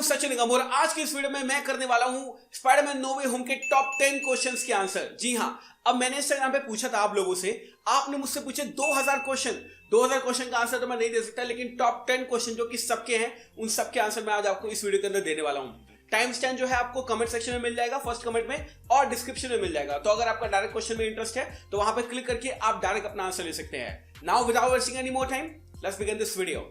हूं सचिन निगम और आज की इस वीडियो में मैं करने वाला हूं स्पाइडरमैन नो वे होम के टॉप 10 क्वेश्चंस के आंसर। जी हां, अब मैंने इंस्टाग्राम पे पूछा था आप लोगों से, आपने मुझसे पूछे 2000 क्वेश्चन का आंसर तो मैं नहीं दे सकता, लेकिन टॉप 10 क्वेश्चन जो कि सबके हैं उन सबके आंसर मैं आज आपको इस वीडियो के अंदर देने वाला हूं। टाइम स्टैम्प जो है आपको कमेंट सेक्शन में मिल जाएगा, फर्स्ट कमेंट में और डिस्क्रिप्शन में मिल जाएगा। तो अगर आपका डायरेक्ट क्वेश्चन में इंटरेस्ट है तो वहां पर क्लिक करके आप डायरेक्ट अपना आंसर ले सकते हैं। Now without wasting any more time, let's begin this video.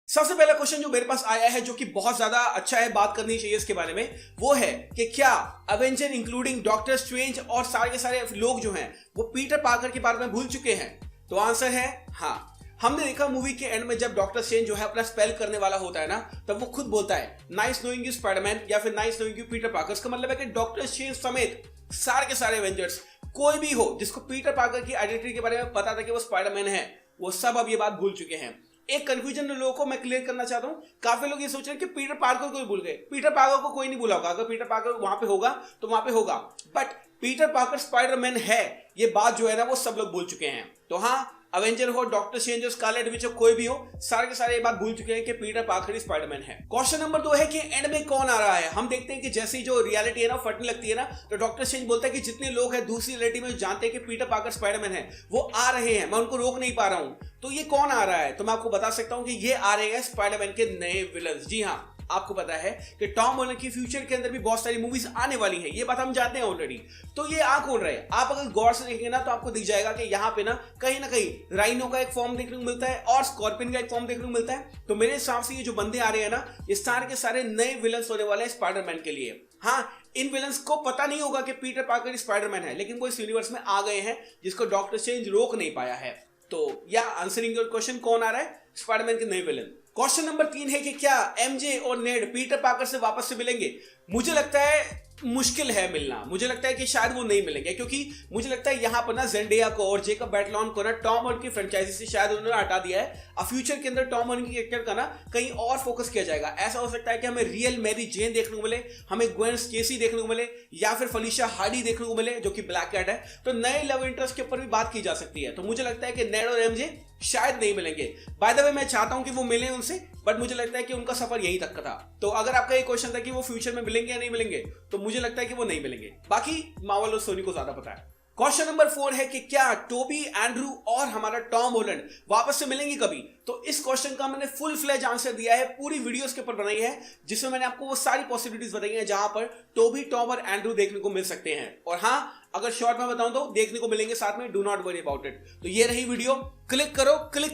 सबसे पहला क्वेश्चन जो मेरे पास आया है, जो कि बहुत ज्यादा अच्छा है, बात करनी चाहिए इसके बारे में, वो है कि क्या अवेंजर इंक्लूडिंग डॉक्टर स्ट्रेंज और सारे के सारे लोग जो हैं वो पीटर पार्कर के बारे में भूल चुके हैं? तो आंसर है हाँ। हमने देखा मूवी के एंड में जब डॉक्टर स्ट्रेंज जो है अपना स्पेल करने वाला होता है ना, तब वो खुद बोलता है नाइस नोइंग यू स्पाइडरमैन या फिर nice knowing you Peter Parker. इसका मतलब है कि डॉक्टर स्ट्रेंज समेत सारे के सारे एवेंजर्स, कोई भी हो जिसको पीटर पार्कर की आइडेंटिटी के बारे में पता था कि वो स्पाइडरमैन है, वो सब अब ये बात भूल चुके हैं। एक कंफ्यूजन लोगों को मैं क्लियर करना चाहता हूं। काफी लोग ये सोच रहे हैं कि पीटर पार्कर को ही भूल गए। पीटर पार्कर को कोई नहीं भूला होगा। अगर पीटर पार्कर वहां पे होगा तो वहां पे होगा, बट पीटर पार्कर स्पाइडरमैन है, ये बात जो है ना वो सब लोग भूल चुके हैं। तो हाँ, अवेंजर हो, डॉक्टर स्ट्रेंज हो, स्कारलेट विच हो, कोई भी हो, सारे के सारे ये बात भूल चुके हैं कि पीटर पार्कर स्पाइडरमैन है। क्वेश्चन नंबर 2 है कि एंड में कौन आ रहा है। हम देखते हैं कि जैसे ही जो रियलिटी है ना फटने लगती है ना, तो डॉक्टर स्ट्रेंज बोलता है कि जितने लोग हैं दूसरी रियलिटी में जानते हैं कि पीटर पार्कर स्पाइडरमैन है, वो आ रहे हैं, मैं उनको रोक नहीं पा रहा हूं। तो ये कौन आ रहा है? तो मैं आपको बता सकता हूं कि ये आ रहे हैं स्पाइडरमैन के नए विलन्स। जी हाँ, आपको पता है कि टॉम हॉलैंड की फ्यूचर के अंदर भी बहुत सारी मूवीज आने वाली हैं, ये बात हम जानते हैं ऑलरेडी। तो ये आ कौन रहे हैं? आप अगर गौर से देखेंगे ना तो आपको दिख जाएगा कि यहाँ पे ना कहीं राइनो का एक फॉर्म देखने को मिलता है और स्कॉर्पियन का एक फॉर्म देखने को मिलता है। तो मेरे हिसाब से ये जो बंदे आ रहे हैं ना, ये सारे के सारे नए विलन्स होने वाले हैं स्पाइडरमैन के लिए। हाँ, इन विलन्स को पता नहीं होगा कि पीटर पार्कर स्पाइडरमैन है, लेकिन वो इस यूनिवर्स में आ गए हैं जिसको डॉक्टर स्ट्रेंज रोक नहीं पाया है। तो या आंसरिंग योर क्वेश्चन, कौन आ रहा है? स्पाइडरमैन के नए विलन। क्वेश्चन नंबर 3 है कि क्या एमजे और नेड पीटर पार्कर से वापस से मिलेंगे? मुझे लगता है मुश्किल है मिलना। मुझे लगता है कि शायद वो नहीं मिलेंगे, क्योंकि मुझे लगता है यहाँ पर ना जेंडिया को और जेकब बैटलॉन को ना टॉम हॉलैंड की फ्रेंचाइजी से शायद उन्होंने हटा दिया है। अब फ्यूचर के अंदर टॉम हॉलैंड की कैरेक्टर का ना कहीं और फोकस किया जाएगा। ऐसा हो सकता है कि हमें रियल मैरी जेन देखने को मिले, हमें ग्वेन स्टेसी देखने को मिले, या फिर फलिशा हार्डी देखने को मिले जो कि ब्लैक कैट है। तो नए लव इंटरेस्ट के ऊपर भी बात की जा सकती है। तो मुझे लगता है कि नेड और एमजे शायद नहीं मिलेंगे। बाय द वे, मैं चाहता हूं कि वो मिले उनसे, बट मुझे लगता है कि उनका सफर यहीं तक का था। तो अगर आपका ये क्वेश्चन था कि वो फ्यूचर में मिलेंगे या नहीं मिलेंगे, तो मुझे लगता है कि वो नहीं मिलेंगे। बाकी मार्वल और सोनी को ज्यादा पता है। क्वेश्चन नंबर 4 है कि क्या टोबी, एंड्रू और हमारा टॉम हॉलैंड वापस से मिलेंगे कभी? तो इस क्वेश्चन का मैंने फुल फ्लेज आंसर दिया है, पूरी वीडियोस के ऊपर बनाई है, जिसमें मैंने आपको वो सारी पॉसिबिलिटीज बताई हैं जहां पर टोबी, टॉम और एंड्रू देखने को मिल सकते हैं। और हाँ, अगर शॉर्ट में बताऊं तो देखने को मिलेंगे साथ में, do not worry about it. तो ये रही वीडियो, क्लिक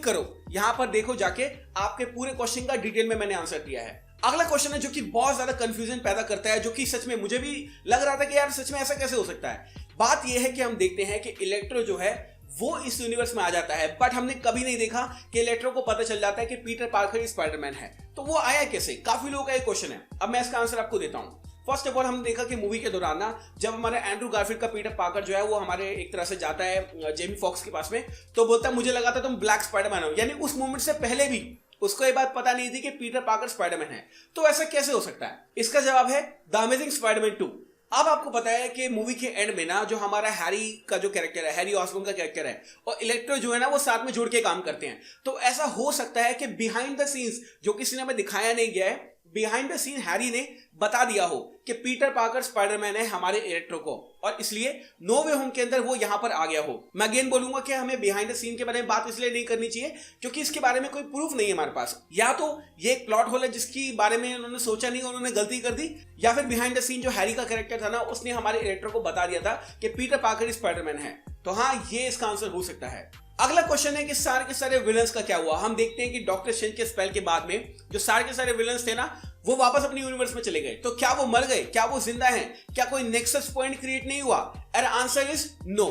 करो यहां पर देखो जाके, आपके पूरे क्वेश्चन का डिटेल में मैंने आंसर दिया है। अगला क्वेश्चन है जो कि बहुत ज्यादा कंफ्यूजन पैदा करता है, जो कि सच में मुझे भी लग रहा था कि यार सच में ऐसा कैसे हो सकता है। बात यह है कि हम देखते हैं कि इलेक्ट्रो जो है वो इस यूनिवर्स में आ जाता है, बट हमने कभी नहीं देखा कि इलेक्ट्रो को पता चल जाता है कि पीटर पार्कर स्पाइडरमैन है। तो वो आया कैसे? काफी लोगों का एक क्वेश्चन है। अब मैं इसका आंसर आपको देता हूं। फर्स्ट ऑफ ऑल, हमने देखा कि मूवी के दौरान ना जब हमारे एंड्रू गारफील्ड का पीटर पार्कर जो है वो हमारे एक तरह से जाता है जेमी फॉक्स के पास में, तो बोलता है मुझे लगा था तुम ब्लैक स्पाइडरमैन हो। यानी उस मोमेंट से पहले भी उसको ये बात पता नहीं थी कि पीटर पार्कर स्पाइडरमैन है। तो ऐसा कैसे हो सकता है? इसका जवाब है द अमेजिंग स्पाइडरमैन 2। अब आपको पता है कि मूवी के एंड में ना जो हमारा हैरी का जो कैरेक्टर है, हैरी ऑसबॉर्न का कैरेक्टर है, और इलेक्ट्रो जो है ना वो साथ में जुड़ के काम करते हैं। तो ऐसा हो सकता है कि बिहाइंड द सीन्स, जो किसी ने हमें दिखाया नहीं गया है, बिहाइंड द सीन हैरी ने बता दिया हो कि पीटर पार्कर स्पाइडरमैन है हमारे इलेक्ट्रो को, और इसलिए नो वे होम के अंदर वो यहां पर आ गया हो। मैं अगेन बोलूंगा कि हमें बिहाइंड द सीन के बारे में बात इसलिए नहीं करनी चाहिए क्योंकि इसके बारे में कोई प्रूफ नहीं है हमारे पास। या तो ये एक प्लॉट होल है जिसके बारे में उन्होंने सोचा नहीं, उन्होंने गलती कर दी, या फिर बिहाइंड द सीन जो हैरी का कैरेक्टर था ना, उसने हमारे इलेक्ट्रो को बता दिया था कि पीटर पार्कर स्पाइडरमैन है। तो हाँ, ये इसका आंसर हो सकता है। अगला क्वेश्चन है कि सारे के सारे विलन्स का क्या हुआ? हम देखते हैं कि डॉक्टर स्ट्रेंज के स्पेल के बाद में जो सारे के सारे विलन्स थे ना, वो वापस अपनी यूनिवर्स में चले गए। तो क्या वो मर गए? क्या वो जिंदा हैं? क्या कोई नेक्सस पॉइंट क्रिएट नहीं हुआ? और आंसर इज नो।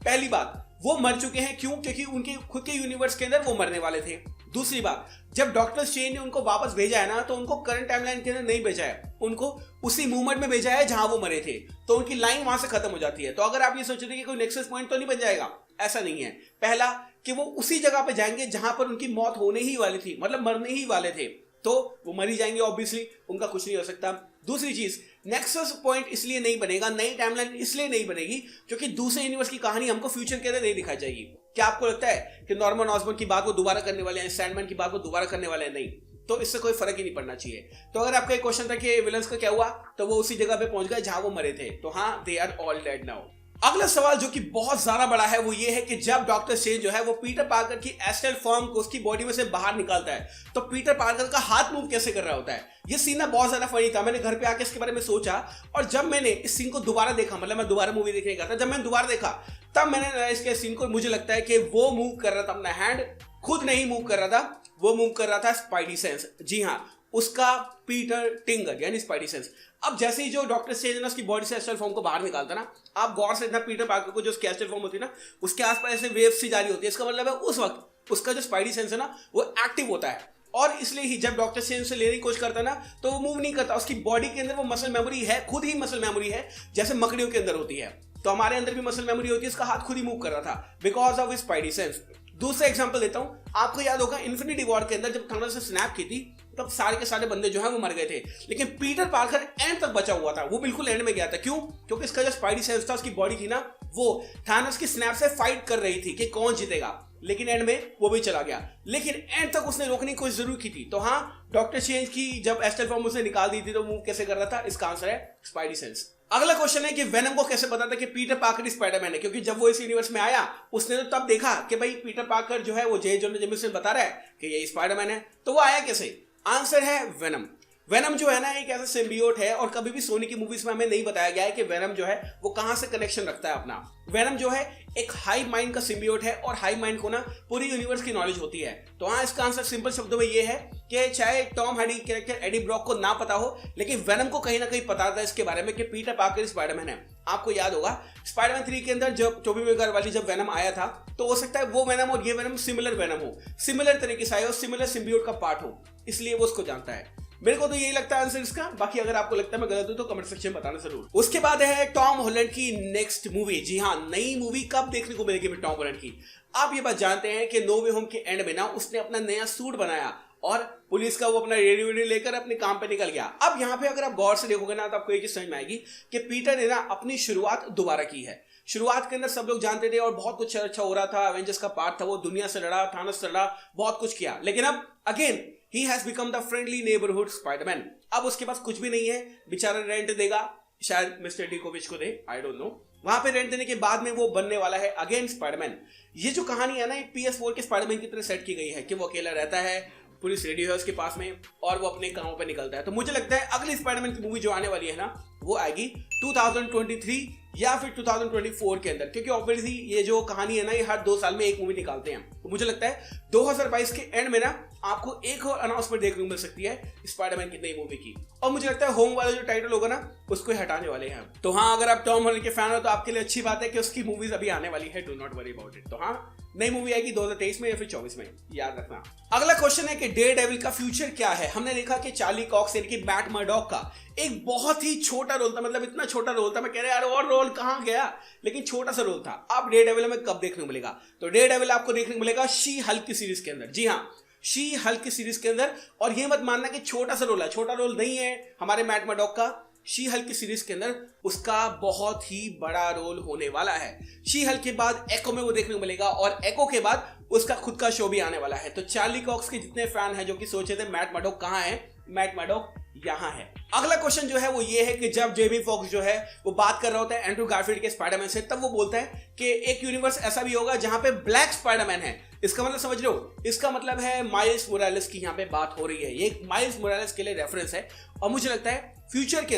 पहली बात, वो मर चुके हैं। क्यों? क्योंकि उनके खुद के यूनिवर्स के अंदर वो मरने वाले थे। दूसरी बात, जब डॉक्टर स्ट्रेंज ने उनको वापस भेजा है ना, तो उनको करंट टाइमलाइन के अंदर नहीं भेजा है, उनको उसी मूवमेंट में भेजा है जहां वो मरे थे। तो उनकी लाइन वहां से खत्म हो जाती है। तो अगर आप ये सोच रहे हैं कि कोई नेक्सस पॉइंट तो नहीं बन जाएगा, ऐसा नहीं है। पहला कि वो उसी जगह पे जाएंगे जहां पर उनकी मौत होने ही वाली थी, मतलब मरने ही वाले थे। तो वो मर ही जाएंगे ऑब्वियसली, उनका कुछ नहीं हो सकता। दूसरी चीज, नेक्सस पॉइंट इसलिए नहीं बनेगा, नई टाइमलाइन इसलिए नहीं बनेगी क्योंकि दूसरे यूनिवर्स की कहानी हमको फ्यूचर के अंदर नहीं दिखाई जाएगी। क्या आपको लगता है कि नॉर्मन ऑसबॉर्न की बात वो दोबारा करने वाले हैं, सैंडमैन की बात वो दोबारा करने वाले हैं? नहीं, तो इससे कोई फर्क ही नहीं पड़ना चाहिए। तो अगर आपका एक क्वेश्चन था कि विलन्स का क्या हुआ, तो वो उसी जगह पे पहुंच गए जहां वो मरे थे। तो हाँ, they are all dead now. अगला सवाल जो कि बहुत ज्यादा बड़ा है वो ये है कि जब डॉक्टर स्ट्रेंज जो है वो पीटर पार्कर की एस्ट्रल फॉर्म को उसकी बॉडी में से बाहर निकालता है, तो पीटर पार्कर का हाथ मूव कैसे कर रहा होता है। ये सीन ना बहुत ज्यादा फनी था। मैंने घर पे आके इसके बारे में सोचा, और जब मैंने इस सीन को दोबारा देखा, मतलब मैं दोबारा मूवी देखने गया था, जब मैंने दोबारा देखा तब मैंने इसके सीन को, मुझे लगता है कि वो मूव कर रहा था अपना हैंड, खुद नहीं मूव कर रहा था, वो मूव कर रहा था स्पाइडी सेंस। जी हाँ, उसका पीटर टिंगर यानी स्पाइडी सेंस। अब जैसे ही जो डॉक्टर स्ट्रेंज ना उसकी बॉडी से एस्ट्रल फॉर्म को बाहर निकालता ना, आप गौर से इतना पीटर पार्कर को जो उसकी एस्ट्रल फॉर्म होती है ना, उसके आसपास ऐसे वेव्स सी जारी होती है। इसका मतलब है उस वक्त उसका जो स्पाइडी सेंस है ना वो एक्टिव होता है, और इसलिए ही जब डॉक्टर स्ट्रेंज से लेने की कोशिश करता है ना तो वो मूव नहीं करता। उसकी बॉडी के अंदर वो मसल मेमोरी है, खुद ही मसल मेमोरी है, जैसे मकड़ियों के अंदर होती है। तो हमारे अंदर भी मसल मेमोरी होती है, उसका हाथ खुद ही मूव कर रहा था because of his spidey sense. दूसरा एग्जांपल देता हूं, आपको याद होगा इन्फिनिटी वॉर के अंदर जब थैनोस ने स्नैप की थी तब सारे के सारे बंदे जो है वो मर गए थे, लेकिन पीटर पार्कर एंड तक बचा हुआ था। वो बिल्कुल एंड में गया था। क्यों? क्योंकि इसका जो स्पाइडी सेंस था, उसकी बॉडी थी ना, वो थैनोस की स्नैप से फाइट कर रही थी कि कौन जीतेगा, लेकिन एंड में वो भी चला गया। लेकिन एंड तक उसने रोकने की कोशिश जरूर की थी। तो हाँ, डॉक्टर स्ट्रेंज की जब एस्ट्रल फॉर्म उसने निकाल दी थी तो मूव कैसे कर रहा था? इसका आंसर है स्पाइडी सेंस। अगला क्वेश्चन है कि वेनम को कैसे पता था कि पीटर पार्कर स्पाइडरमैन है, क्योंकि जब वो इस यूनिवर्स में आया उसने तो तब देखा कि भाई पीटर पार्कर जो है वो जे जोना जेमिसन बता रहा है कि ये स्पाइडरमैन है, तो वो आया कैसे? आंसर है वेनम। वेनम जो है ना एक ऐसा सिम्बियोट है, और कभी भी सोनी की मूवीज में हमें नहीं बताया गया है कि वेनम जो है वो कहां से कनेक्शन रखता है अपना। वेनम जो है एक हाई माइंड का सिम्बियोट है, और हाई माइंड को ना पूरी यूनिवर्स की नॉलेज होती है। तो हाँ, इसका आंसर सिंपल शब्दों में ये है कि चाहे Tom Hardy character Eddie Brock को ना पता हो, लेकिन वेनम को कहीं ना कहीं पता था इसके बारे में कि पीटर पार्कर स्पाइडरमैन है। आपको याद होगा स्पाइडरमैन 3 के अंदर जब टोबी मैguire वाली जब वेनम आया था, तो हो सकता है वो वेनम और ये वेनम सिमिलर वेनम हो, सिमिलर तरीके से आए हो, सिमिलर सिम्बियोट का पार्ट हो, इसलिए वो उसको जानता है। मेरे को तो यही लगता है आंसर इसका। बाकी अगर आपको लगता है मैं गलत हूं तो कमेंट सेक्शन में बताना जरूर। उसके बाद है टॉम हॉलैंड की नेक्स्ट मूवी। जी हाँ, नई मूवी कब देखने को मिलेगी टॉम हॉलैंड की? आप ये बात जानते हैं कि नो वे होम के एंड में ना उसने अपना नया सूट बनाया और पुलिस का वो अपना रेडी लेकर अपने काम पे निकल गया। अब यहाँ पे अगर आप गौर से देखोगे ना तो आपको एक चीज समझ में आएगी कि पीटर ने ना अपनी शुरुआत दोबारा की है। शुरुआत के अंदर सब लोग जानते थे और बहुत कुछ अच्छा हो रहा था, एवेंजर्स का पार्ट था, वो दुनिया से लड़ा, थानोस से लड़ा, बहुत कुछ किया, लेकिन अब again he has become the friendly neighbourhood Spiderman. अब उसके पास कुछ भी नहीं है, बेचारा रेंट देगा, शायद मिस्टर डिकोविच को दे, आई डोंट नो। वहां पे रेंट देने के बाद में वो बनने वाला है अगेन स्पाइडरमैन। ये जो कहानी है ना एक PS4 के स्पाइडरमैन की तरह सेट की गई है कि वो अकेला रहता है, पुलिस रेडी है उसके पास में और वो अपने कामों पे निकलता है। तो मुझे लगता है अगली स्पाइडरमैन की मूवी जो आने वाली है ना वो आएगी 2023 या फिर 2024 के अंदर, क्योंकि ऑब्वियसली ये जो कहानी है ना ये हर 2 साल में एक मूवी निकालते हैं। तो मुझे लगता है 2022 के एंड में ना आपको एक और अनाउंसमेंट देखने को मिल सकती है स्पाइडरमैन की नई मूवी की। और मुझे लगता है होम वाला जो टाइटल होगा ना उसको हटाने वाले हैं। तो हाँ, अगर आप टॉम हॉलैंड के फैन हो तो आपके लिए अच्छी बात है कि उसकी मूवीज अभी आने वाली है, do not worry about it. तो हाँ, नई मूवी आएगी 2023 में या फिर 24 में, याद रखना। अगला क्वेश्चन है कि डेयरडेविल का फ्यूचर क्या है। हमने देखा कि चार्ली कॉक्स यानी कि मैट मर्डॉक का एक बहुत ही छोटा रोल था, मतलब इतना छोटा रोल था, मैं कह रहा यार और रोल कहां गया, लेकिन छोटा सा रोल था। अब डेयरडेविल हमें कब देखने को मिलेगा? तो डेयरडेविल आपको देखने को मिलेगा शी हल्क की सीरीज के अंदर। जी हाँ, शी हल्क की सीरीज के अंदर। और ये मत मानना कि छोटा सा रोल है, छोटा रोल नहीं है हमारे मैट मर्डॉक का। शी हल्क की सीरीज के अंदर उसका बहुत ही बड़ा रोल होने वाला है। शी हल्क के बाद एको में वो देखने को मिलेगा और एको के बाद उसका खुद का शो भी आने वाला है। तो चार्ली कॉक्स के जितने फैन हैं जो कि सोचे थे मैट मर्डॉक कहां है, मैट मर्डॉक यहां है। अगला क्वेश्चन जो है वो ये है कि जब जेमी फॉक्स जो है वो बात कर रहा होता है एंड्रू गारफील्ड के स्पाइडरमैन से, तब वो बोलता है कि एक यूनिवर्स ऐसा भी होगा जहां पे ब्लैक स्पाइडरमैन है। इसका मतलब समझ रहे हो? इसका मतलब है माइल्स मोरालेस की यहाँ पे बात हो रही है। ये एक माइल्स मोरालेस के लिए रेफरेंस है। और मुझे लगता है फ्यूचर के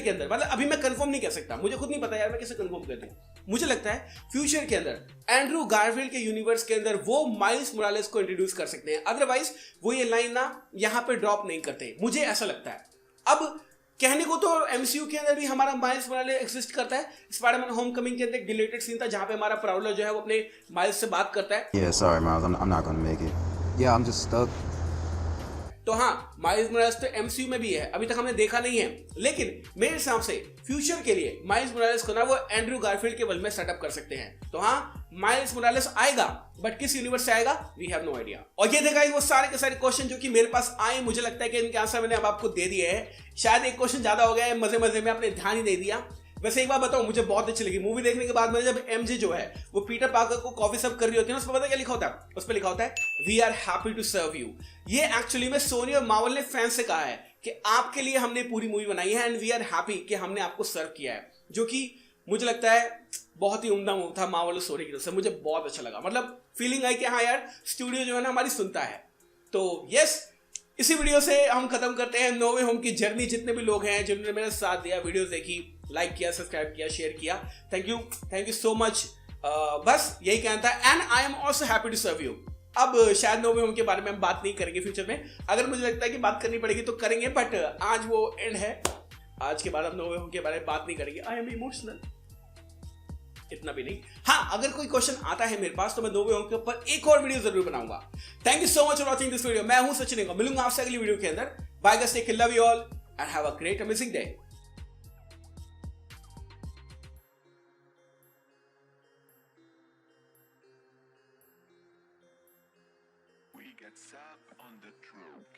अंदर मतलब अभी मैं कंफर्म नहीं कर सकता, मुझे खुद नहीं पता यार मैं कैसे कंफर्म कर दूं। मुझे लगता है फ्यूचर के अंदर एंड्रू गारफील्ड के यूनिवर्स के अंदर वो माइल्स मोरालेस को इंट्रोड्यूस कर सकते हैं, अदरवाइज वो ये लाइन ना यहाँ पे ड्रॉप नहीं करते, मुझे ऐसा लगता है। अब कहने को तो एमसीयू के अंदर भी हमारा माइल्स मोरालेस एग्जिस्ट करता है। स्पाइडरमैन होमकमिंग के अंदर एक डिलीटेड सीन था जहां पे हमारा प्राउलर जो है वो अपने माइल्स से बात करता है। Yeah, sorry, Miles. I'm not gonna make it. Yeah, I'm just stuck. तो हाँ, माइल्स मोरालेस तो एमसीयू में भी है, अभी तक हमने देखा नहीं है, लेकिन मेरे हिसाब से फ्यूचर के लिए माइल्स मोरालेस को ना वो एंड्रयू गारफील्ड के बल में सेटअप कर सकते हैं। तो हाँ, माइल्स मोरालेस आएगा, बट किस यूनिवर्स से आएगा वी हैव नो आइडिया। और ये देखा वो सारे के सारे क्वेश्चन जो कि मेरे पास आए, मुझे लगता है कि इनके आंसर मैंने अब आपको दे दिए हैं। शायद एक क्वेश्चन ज्यादा हो गया है, मजे मजे में आपने ध्यान ही नहीं दिया। वैसे एक बात बताऊं, मुझे बहुत अच्छी लगी मूवी देखने के बाद। मैंने जब एमजे जो है वो पीटर पार्कर को कॉफी सर्व कर रही होती है ना, उस पर पता क्या लिखा होता है? उस पर लिखा होता है we are happy to serve you. ये एक्चुअली में सोनी और मार्वल ने फैंस से कहा है कि आपके लिए हमने पूरी मूवी बनाई है एंड वी आर हैप्पी कि हमने आपको सर्व किया है, जो कि मुझे लगता है बहुत ही उम्दा मूव था मार्वल और सोनी की तरफ से। मुझे बहुत अच्छा लगा, मतलब फीलिंग आई कि हाँ यार, स्टूडियो जो है ना हमारी सुनता है। तो यस, इसी वीडियो से हम खत्म करते हैं नो वे होम की जर्नी। जितने भी लोग हैं जिन्होंने मेरा साथ दिया, वीडियोस देखी, लाइक किया, सब्सक्राइब किया, शेयर किया, थैंक यू सो मच। बस यही कहना था and I am also happy to serve you. अब शायद नो वे होम के बारे में हम बात नहीं करेंगे फ्यूचर में, अगर मुझे लगता है कि बात करनी पड़ेगी तो करेंगे, बट आज वो एंड है। आज के बाद हम नो वे होम के बारे में बात नहीं करेंगे। आई एम इमोशनल, इतना भी नहीं। हाँ, अगर कोई क्वेश्चन आता है मेरे पास तो मैं नो वे होम के ऊपर एक और वीडियो जरूर बनाऊंगा। Thank you so much for watching this video. मैं हूं सचिन, मिलूंगा आपसे अगली वीडियो के अंदर। Bye guys, take care, love you all and have a great amazing day. We get sap on the truck.